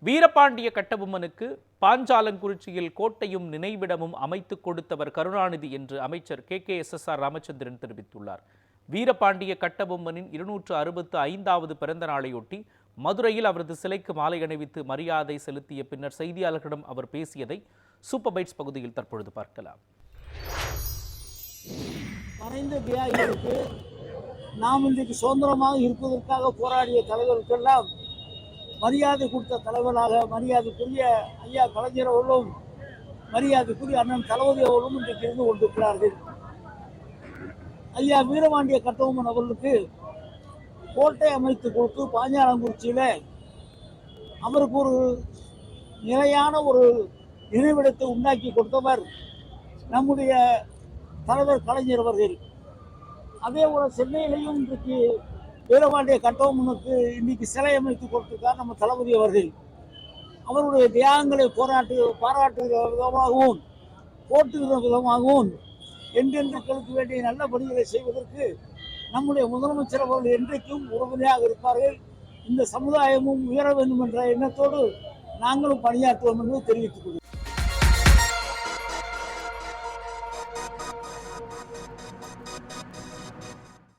வீரபாண்டிய கட்டபொம்மனுக்கு பாஞ்சாலங்குறிச்சியில் கோட்டையும் நினைவிடமும் அமைத்துக் கொடுத்தவர் கருணாநிதி என்று அமைச்சர் KKSSR ராமச்சந்திரன் தெரிவித்துள்ளார். வீரபாண்டிய கட்டபொம்மனின் 265வது பிறந்த நாளையொட்டி மதுரையில் அவரது சிலைக்கு மாலை அணிவித்து மரியாதை செலுத்திய பின்னர் செய்தியாளர்களிடம் அவர் பேசியதை சூப்பர் பைட்ஸ் பகுதியில் தற்பொழுது பார்க்கலாம். மறைந்த தியாகிகளுக்கு நாம் இன்றைக்கு சுதந்திரமாக இருப்பதற்காக போராடிய தலைவர்களுக்கெல்லாம் மரியாதை கொடுத்த தலைவராக மரியாதைக்குரிய ஐயா கலைஞர் அவர்களும் மரியாதைக்குரிய அண்ணன் தளபதி அவர்களும் இன்றைக்கு இருந்து கொண்டிருக்கிறார்கள். ஐயா வீரபாண்டிய கட்டபொம்மன் அவர்களுக்கு கோட்டை அமைத்து கொடுத்து பாஞ்சாலங்குறிச்சியில அவருக்கு ஒரு நிலையான ஒரு நினைவிடத்தை உண்டாக்கி கொடுத்தவர் நம்முடைய தலைவர் கலைஞர் அவர்கள். அதே போல சென்னையிலையும் இன்றைக்கு வீரபாண்டிய கட்டபொம்மனுக்கு இன்னைக்கு சிலை அமைத்து கொடுத்திருக்கார் நம்ம தளபதி அவர்கள். அவருடைய தியாகங்களை பாராட்டுகிற விதமாகவும் போற்றுகிற விதமாகவும் என்றென்றுகளுக்கு வேண்டிய நல்ல பணிகளை செய்வதற்கு நம்முடைய முதலமைச்சர் அவர்கள் என்றைக்கும் உறுதுணையாக இருப்பார்கள். இந்த சமுதாயமும் உயர வேண்டும் என்ற எண்ணத்தோடு நாங்களும் பணியாற்றுவோம் என்று தெரிவித்துக் கொள்கிறோம்.